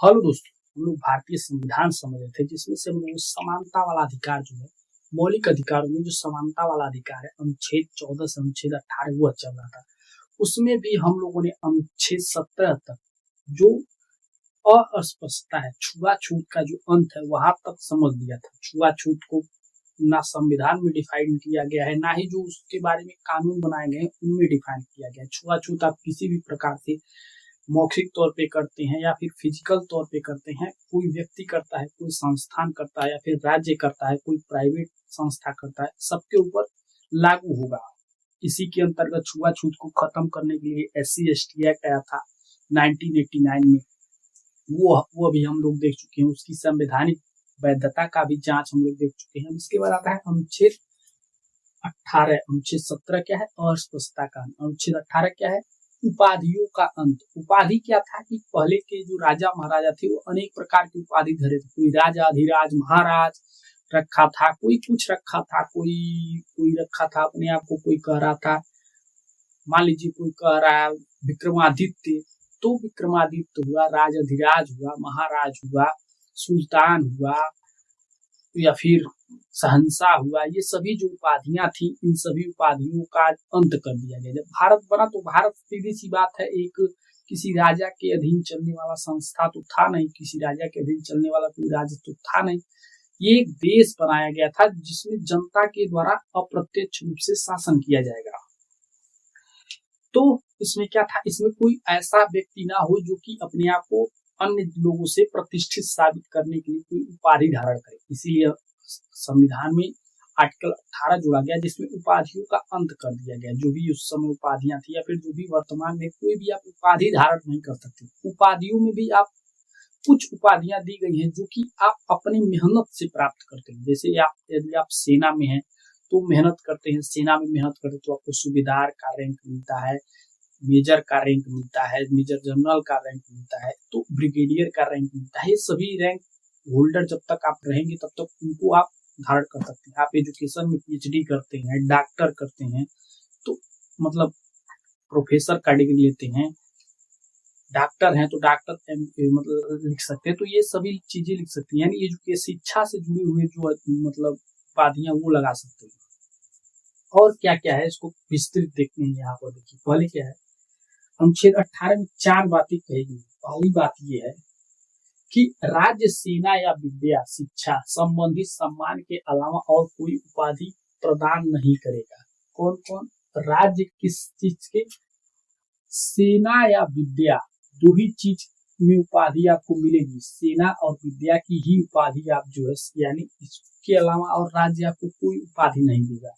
Hello दोस्तों, हम लोग भारतीय संविधान समझ रहे थे जिसमें से हम लोग समानता वाला अधिकार जो है, मौलिक अधिकारों में जो समानता वाला अधिकार है अनुच्छेद 14 से अनुच्छेद 18 वो चल रहा था। उसमें भी हम लोगों ने अनुच्छेद 17 तक जो अस्पष्टता है, छुआछूत का जो अंत है वहां तक समझ लिया था। छुआछूत को ना संविधान में डिफाइन किया गया है, ना ही जो उसके बारे में कानून बनाए गए हैं उनमें डिफाइन किया गया है। छुआछूत आप किसी भी प्रकार से मौखिक तौर पे करते हैं या फिर फिजिकल तौर पे करते हैं, कोई व्यक्ति करता है, कोई संस्थान करता है या फिर राज्य करता है, कोई प्राइवेट संस्था करता है, सबके ऊपर लागू होगा। इसी के अंतर्गत छुआछूत को खत्म करने के लिए SC/ST एक्ट आया था 1989 में। वो अभी हम लोग देख चुके हैं, उसकी संवैधानिक वैधता का भी जांच हम लोग देख चुके हैं। उसके बाद आता है अनुच्छेद 18। अनुच्छेद 17 क्या है? अस्पष्टता का। अनुच्छेद 18 क्या है? उपाधियों का अंत। उपाधि क्या था कि पहले के जो राजा महाराजा थे वो अनेक प्रकार की उपाधि धरे थे। कोई राजा, अधिराज, महाराज रखा था, कोई कुछ रखा था, कोई रखा था अपने आप को, कोई कह रहा था, मान लीजिए कोई कह रहा है विक्रमादित्य, तो विक्रमादित्य हुआ, राज अधिराज हुआ, महाराज हुआ, सुल्तान हुआ या फिर शहंशाह हुआ। ये सभी जो उपाधियां थी, इन सभी उपाधियों का अंत कर दिया गया। जब भारत बना तो भारत सीधी सी बात है, एक किसी राजा के अधीन चलने वाला संस्था तो था नहीं, किसी राजा के अधीन चलने वाला कोई राज्य तो था नहीं। ये एक देश बनाया गया था जिसमें जनता के द्वारा अप्रत्यक्ष रूप से शासन किया जाएगा। तो इसमें क्या था? इसमें कोई ऐसा व्यक्ति ना हो जो कि अपने आप को अन्य लोगों से प्रतिष्ठित साबित करने के लिए कोई उपाधि धारण करे। इसीलिए संविधान में आर्टिकल 18 जोड़ा गया जिसमें उपाधियों का अंत कर दिया गया। जो भी उस समय उपाधियां थी या फिर जो भी वर्तमान में, कोई भी आप उपाधि धारण नहीं कर सकते। उपाधियों में भी आप कुछ उपाधियां दी गई हैं जो कि आप अपनी मेहनत से प्राप्त करते हैं। जैसे यदि आप सेना में हैं तो मेहनत करते हैं, सेना में मेहनत करते तो आपको सूबेदार का रैंक मिलता है, मेजर का रैंक मिलता है, मेजर जनरल का रैंक मिलता है, तो ब्रिगेडियर का रैंक मिलता है। ये सभी रैंक होल्डर जब तक आप रहेंगे तब तक उनको आप धारण कर सकते हैं। आप एजुकेशन में PhD करते हैं, डॉक्टर करते हैं, तो मतलब प्रोफेसर का डिग्री लेते हैं, डॉक्टर हैं तो डॉक्टर मतलब लिख सकते हैं। तो ये सभी चीजें लिख सकते हैं, यानी एजुकेशन शिक्षा से जुड़े हुए जो मतलब उपाधियां वो लगा सकते हैं। और क्या क्या है इसको विस्तृत देखते हैं। यहाँ पर देखिए, पहले क्या है, अनुच्छेद 18 में 4 बातें कही गई। पहली बात ये है कि राज्य सेना या विद्या शिक्षा संबंधी सम्मान के अलावा और कोई उपाधि प्रदान नहीं करेगा। कौन कौन? राज्य किस चीज के? सेना या विद्या, दो ही चीज में उपाधि आपको मिलेगी। सेना और विद्या की ही उपाधि आप जो है, यानी इसके अलावा और राज्य आपको कोई उपाधि नहीं देगा।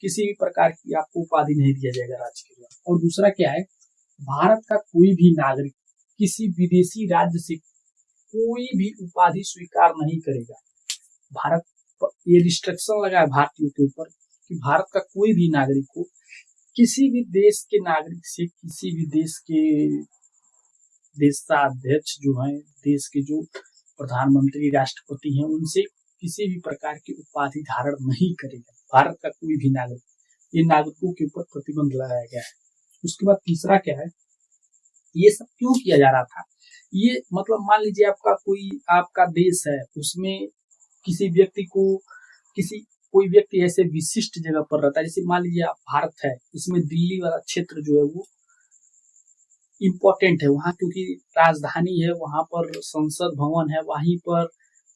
किसी भी प्रकार की आपको उपाधि नहीं दिया जाएगा राज्य के द्वारा। और दूसरा क्या है, भारत का कोई भी नागरिक किसी विदेशी राज्य से कोई भी उपाधि स्वीकार नहीं करेगा। भारत ये रिस्ट्रिक्शन लगा है भारतीयों के ऊपर कि भारत का कोई भी नागरिक को किसी भी देश के नागरिक से, किसी भी देश का अध्यक्ष जो है, देश के जो प्रधानमंत्री, राष्ट्रपति हैं, उनसे किसी भी प्रकार की उपाधि धारण नहीं करेगा भारत का कोई भी नागरिक। ये नागरिकों के ऊपर प्रतिबंध लगाया गया है। उसके बाद तीसरा क्या है, ये सब क्यों किया जा रहा था? ये मतलब मान लीजिए आपका देश है, उसमें किसी व्यक्ति को कोई व्यक्ति ऐसे विशिष्ट जगह पर रहता है। जैसे मान लीजिए आप भारत है, इसमें दिल्ली वाला क्षेत्र जो है वो इम्पोर्टेंट है वहाँ, क्योंकि राजधानी है, वहां पर संसद भवन है, वहीं पर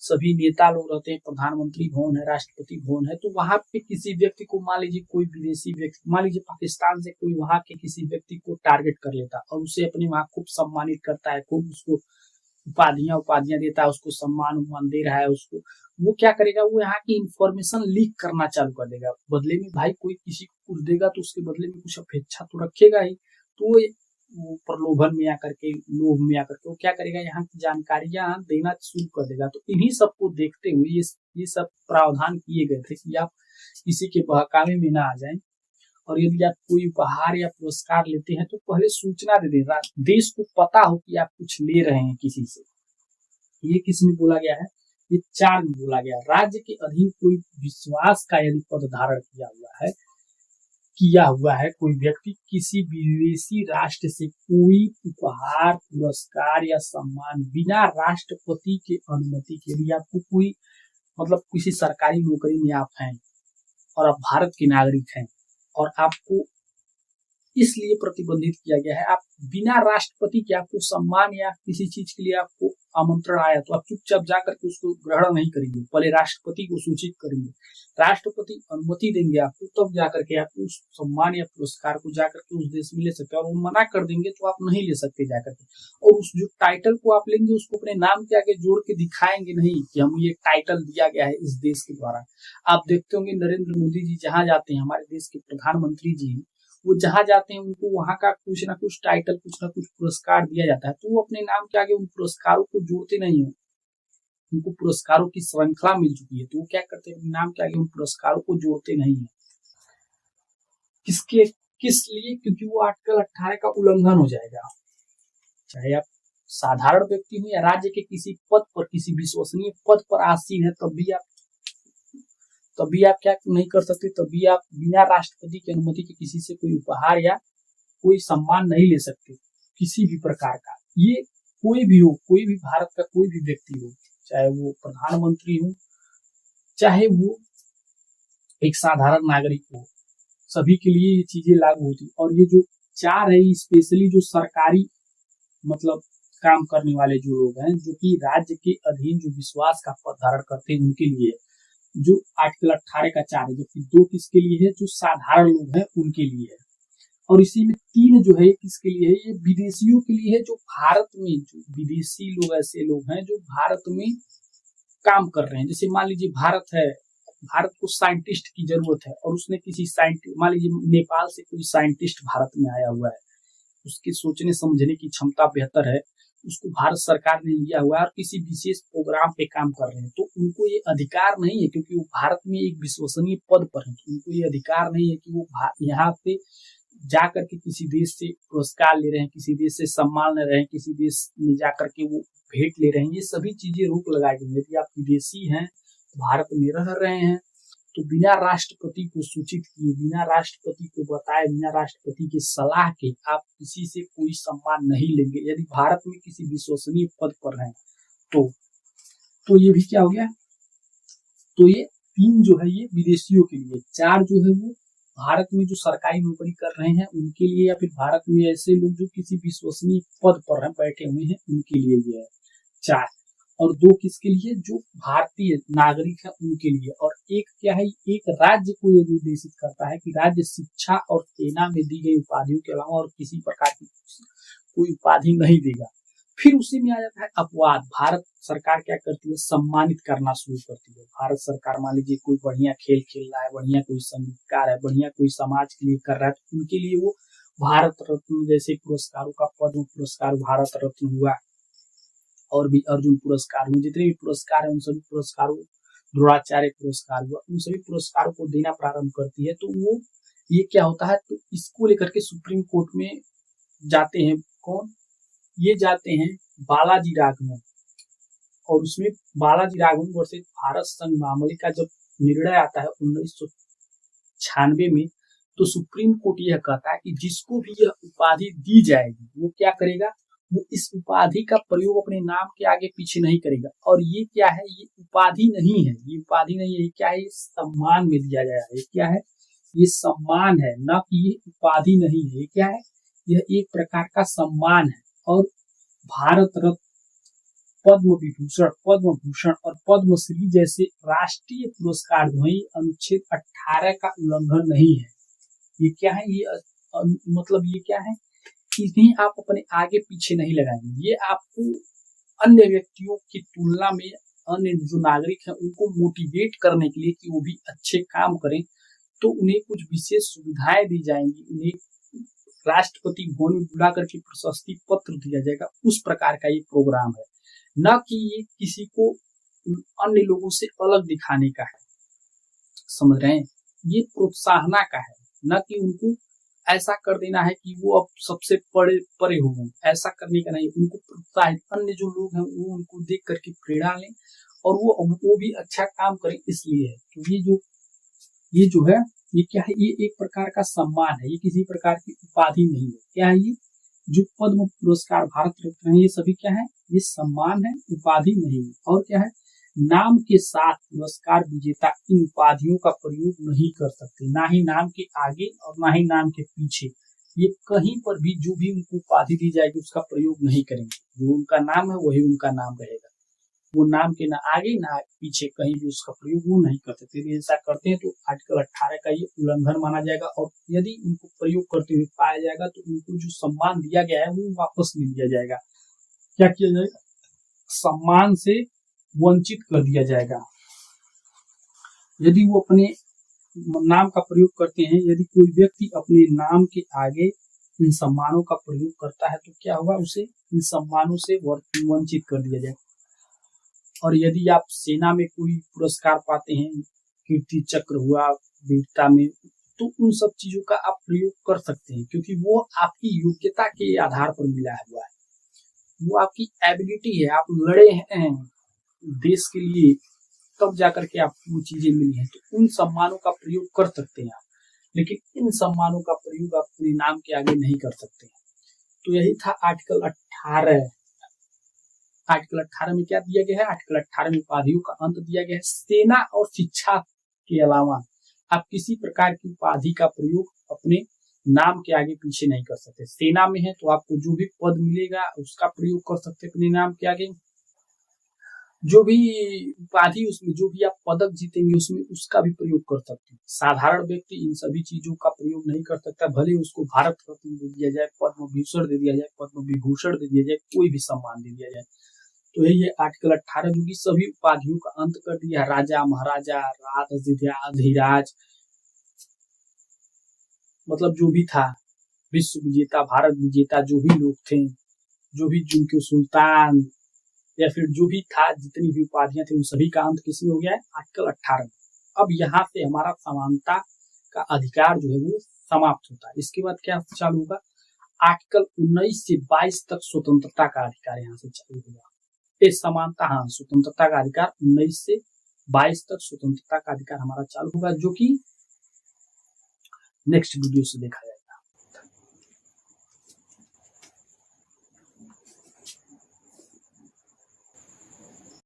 सभी नेता लोग रहते हैं, प्रधानमंत्री भवन है, राष्ट्रपति भवन है। तो वहां पे किसी व्यक्ति को, मान लीजिए कोई विदेशी व्यक्ति, मान लीजिए पाकिस्तान से कोई वहां के किसी व्यक्ति को टारगेट कर लेता और उसे अपने वहां खूब सम्मानित करता है, खूब उसको उपाधियां देता है, उसको सम्मान दे रहा है उसको। वो क्या करेगा, वो यहाँ की इंफॉर्मेशन लीक करना चालू कर देगा। बदले में भाई कोई किसी को कुछ देगा तो उसके बदले में कुछ अपेक्षा तो रखेगा ही। तो वो प्रलोभन में आकर के, लोभ में आकर के वो क्या करेगा, यहाँ की जानकारियां देना शुरू कर देगा। तो इन्हीं सबको देखते हुए ये सब प्रावधान किए गए थे कि आप किसी के बहकावे में ना आ जाएं। और यदि आप कोई उपहार या पुरस्कार लेते हैं तो पहले सूचना दे दें, देश को पता हो कि आप कुछ ले रहे हैं किसी से। ये किस में बोला गया है? ये 4 में बोला गया। राज्य के अधीन कोई विश्वास का यदि पद धारण किया हुआ है किया हुआ है, कोई व्यक्ति किसी विदेशी राष्ट्र से कोई उपहार, पुरस्कार या सम्मान बिना राष्ट्रपति के अनुमति के लिए, आपको कोई मतलब किसी सरकारी नौकरी में आप हैं और आप भारत के नागरिक हैं और आपको इसलिए प्रतिबंधित किया गया है, आप बिना राष्ट्रपति के आपको सम्मान या किसी चीज के लिए आपको आमंत्रण आया तो आप चुपचाप जाकर के उसको ग्रहण नहीं करेंगे, पहले राष्ट्रपति को सूचित करेंगे, राष्ट्रपति अनुमति देंगे आपको, तब जाकर के आप उस सम्मान या पुरस्कार को जाकर के उस देश में ले सकते हैं। और वो मना कर देंगे तो आप नहीं ले सकते जाकर के। और उस जो टाइटल को आप लेंगे उसको अपने नाम के आगे जोड़ के दिखाएंगे नहीं कि हम ये टाइटल दिया गया है इस देश के द्वारा। आप देखते होंगे नरेंद्र मोदी जी जहाँ जाते हैं, हमारे देश के प्रधानमंत्री जी हैं, वो जहाँ जाते हैं उनको वहां का कुछ ना कुछ टाइटल, कुछ ना कुछ पुरस्कार दिया जाता है, तो वो अपने नाम के आगे उन पुरस्कारों को जोड़ते नहीं है। उनको पुरस्कारों की श्रृंखला मिल चुकी है तो वो क्या करते हैं, नाम के आगे उन पुरस्कारों को जोड़ते नहीं है। किस लिए? क्योंकि वो आर्टिकल 18 का उल्लंघन हो जाएगा। चाहे आप साधारण व्यक्ति हो या राज्य के किसी पद पर, किसी विश्वसनीय पद पर आसीन है, तभी आप क्या नहीं कर सकते, तभी आप बिना राष्ट्रपति की अनुमति के किसी से कोई उपहार या कोई सम्मान नहीं ले सकते किसी भी प्रकार का। ये कोई भी हो, कोई भी भारत का कोई भी व्यक्ति हो, चाहे वो प्रधानमंत्री हो, चाहे वो एक साधारण नागरिक हो, सभी के लिए ये चीजें लागू होती। और ये जो 4 है, स्पेशली जो सरकारी मतलब काम करने वाले जो लोग हैं, जो कि राज्य के अधीन जो विश्वास का पद धारण करते हैं, उनके लिए जो आर्टिकल 18 का 4 है, जबकि 2 किसके लिए है, जो साधारण लोग हैं उनके लिए है। और इसी में 3 जो है किसके लिए है, ये विदेशियों के लिए है, जो भारत में, जो विदेशी लोग ऐसे लोग हैं जो भारत में काम कर रहे हैं। जैसे मान लीजिए भारत है, भारत को साइंटिस्ट की जरूरत है और उसने किसी साइंटिस्ट, मान लीजिए नेपाल से कोई साइंटिस्ट भारत में आया हुआ है, उसके सोचने समझने की क्षमता बेहतर है, उसको भारत सरकार ने लिया हुआ है और किसी विशेष प्रोग्राम पे काम कर रहे हैं, तो उनको ये अधिकार नहीं है, क्योंकि वो भारत में एक विश्वसनीय पद पर है, तो उनको ये अधिकार नहीं है कि वो यहाँ पे जाकर के किसी देश से पुरस्कार ले रहे हैं, किसी देश से सम्मान ले रहे हैं, किसी देश में जाकर के वो भेंट ले रहे हैं। ये सभी चीजें रोक लगाई गई। यदि आप विदेशी हैं, भारत में रह रहे हैं, तो बिना राष्ट्रपति को सूचित किए, बिना राष्ट्रपति को बताए, बिना राष्ट्रपति की सलाह के आप किसी से कोई सम्मान नहीं लेंगे। यदि भारत में किसी विश्वसनीय पद पर हैं तो ये भी क्या हो गया, तो ये 3 जो है ये विदेशियों के लिए, 4 जो है वो भारत में जो सरकारी नौकरी कर रहे हैं उनके लिए, या फिर भारत में ऐसे लोग जो किसी विश्वसनीय पद पर हैं, बैठे हुए हैं, उनके लिए ये है 4। और 2 किसके लिए, जो भारतीय नागरिक है उनके लिए। और एक क्या है, एक राज्य को ये निर्देशित करता है कि राज्य शिक्षा और सेना में दी गई उपाधियों के अलावा और किसी प्रकार की कोई उपाधि नहीं देगा। फिर उसी में आ जाता है अपवाद। भारत सरकार क्या करती है, सम्मानित करना शुरू करती है। भारत सरकार मान लीजिए कोई बढ़िया खेल खेल रहा है, बढ़िया कोई संगीतकार है, बढ़िया कोई समाज के लिए कर रहा है, तो उनके लिए वो भारत रत्न जैसे पुरस्कारों का, पद्म पुरस्कार, भारत रत्न हुआ, और भी अर्जुन पुरस्कार हुए, जितने भी पुरस्कार है उन सभी पुरस्कारों, द्रोणाचार्य पुरस्कार हुआ, उन सभी पुरस्कारों को देना प्रारंभ करती है। तो वो ये क्या होता है, तो इसको लेकर के सुप्रीम कोर्ट में जाते हैं। कौन ये जाते हैं, बालाजी राघवन। और उसमें बालाजी राघवन वर्सेस भारत संघ मामले का जब निर्णय आता है 1996 में, तो सुप्रीम कोर्ट यह कहता है कि जिसको भी यह उपाधि दी जाएगी वो क्या करेगा, वो इस उपाधि का प्रयोग अपने नाम के आगे पीछे नहीं करेगा। और ये क्या है, ये उपाधि नहीं है, ये उपाधि नहीं है, ये क्या है, ये सम्मान में दिया गया है। ये क्या है, ये सम्मान है, न कि ये उपाधि नहीं है। ये क्या है, यह एक प्रकार का सम्मान है। और भारत रत्न, पद्म विभूषण, पद्म भूषण और पद्मश्री जैसे राष्ट्रीय पुरस्कार जो है अनुच्छेद 18 का उल्लंघन नहीं है। ये क्या है, ये मतलब ये क्या है, इन्हें आप अपने आगे पीछे नहीं लगाएंगे। ये आपको अन्य व्यक्तियों की तुलना में, अन्य जो नागरिक हैं उनको मोटिवेट करने के लिए कि वो भी अच्छे काम करें, तो उन्हें कुछ विशेष सुविधाएं दी जाएंगी, उन्हें राष्ट्रपति भवन में बुला करके प्रशस्ति पत्र दिया जाएगा। उस प्रकार का ये प्रोग्राम है, न कि ये किसी को अन्य लोगों से अलग दिखाने का है। समझ रहे हैं, ये प्रोत्साहना का है, न कि उनको ऐसा कर देना है कि वो अब सबसे परे हो गए। ऐसा करने का नहीं, उनको प्रोत्साहित, अन्य जो लोग हैं वो उनको देख करके प्रेरणा लें और वो भी अच्छा काम करें। इसलिए है, तो ये जो है ये क्या है, ये एक प्रकार का सम्मान है, ये किसी प्रकार की उपाधि नहीं है। क्या है ये, जो पद्म पुरस्कार, भारत रत्न है, ये सभी क्या है, ये सम्मान है, उपाधि नहीं है। और क्या है, नाम के साथ पुरस्कार विजेता इन उपाधियों का प्रयोग नहीं कर सकते, ना ही नाम के आगे और ना ही नाम के पीछे। ये कहीं पर भी जो भी उनको उपाधि दी जाएगी उसका प्रयोग नहीं करेंगे। जो उनका नाम है वही उनका नाम रहेगा, वो नाम के ना आगे ना पीछे कहीं भी उसका प्रयोग वो नहीं कर सकते। यदि ऐसा करते हैं तो आर्टिकल 18 का ये उल्लंघन माना जाएगा, और यदि उनको प्रयोग करते हुए पाया जाएगा तो उनको जो सम्मान दिया गया है वो वापस ले लिया जाएगा। क्या किया जाएगा, सम्मान से वंचित कर दिया जाएगा। यदि वो अपने नाम का प्रयोग करते हैं, यदि कोई व्यक्ति अपने नाम के आगे इन सम्मानों का प्रयोग करता है तो क्या होगा, उसे इन सम्मानों से वंचित कर दिया जाएगा। और यदि आप सेना में कोई पुरस्कार पाते हैं, कीर्ति चक्र हुआ वीरता में, तो उन सब चीजों का आप प्रयोग कर सकते हैं, क्योंकि वो आपकी योग्यता के आधार पर मिला हुआ है, वो आपकी एबिलिटी है, आप लड़े हैं देश के लिए तब जाकर के आपको वो चीजें मिली हैं, तो उन सम्मानों का प्रयोग कर सकते हैं आप, लेकिन इन सम्मानों का प्रयोग आप अपने नाम के आगे नहीं कर सकते। तो यही था आर्टिकल 18। आर्टिकल 18 में क्या दिया गया है, आर्टिकल 18 में उपाधियों का अंत दिया गया है। सेना और शिक्षा के अलावा आप किसी प्रकार की उपाधि का प्रयोग अपने नाम के आगे पीछे नहीं कर सकते। सेना में है तो आपको जो भी पद मिलेगा उसका प्रयोग कर सकते अपने नाम के आगे, जो भी उपाधि उसमें, जो भी आप पदक जीतेंगे उसमें उसका भी प्रयोग कर सकते हैं। साधारण व्यक्ति इन सभी चीजों का प्रयोग नहीं कर सकता, भले उसको भारत रत्न दे दिया जाए, पद्म भूषण दे दिया जाए, पद्म विभूषण दे दिया जाए, कोई भी सम्मान दे दिया जाए। तो यही है आर्टिकल 18 जो कि सभी उपाधियों का अंत कर दिया। राजा महाराजा अधिराज, मतलब जो भी था, विश्व विजेता, भारत विजेता, जो भी लोग थे, जो भी जिनके सुल्तान या फिर जो भी था, जितनी भी उपाधियां थी, उन सभी का अंत किसमें हो गया है, आर्टिकल 18। अब यहाँ से हमारा समानता का अधिकार जो है वो समाप्त होता है। इसके बाद क्या चालू होगा, आर्टिकल 19 से 22 तक स्वतंत्रता का अधिकार यहाँ से चालू होगा। ये समानता, हाँ, स्वतंत्रता का अधिकार 19 से 22 तक स्वतंत्रता का अधिकार हमारा चालू होगा, जो कि नेक्स्ट वीडियो से देखा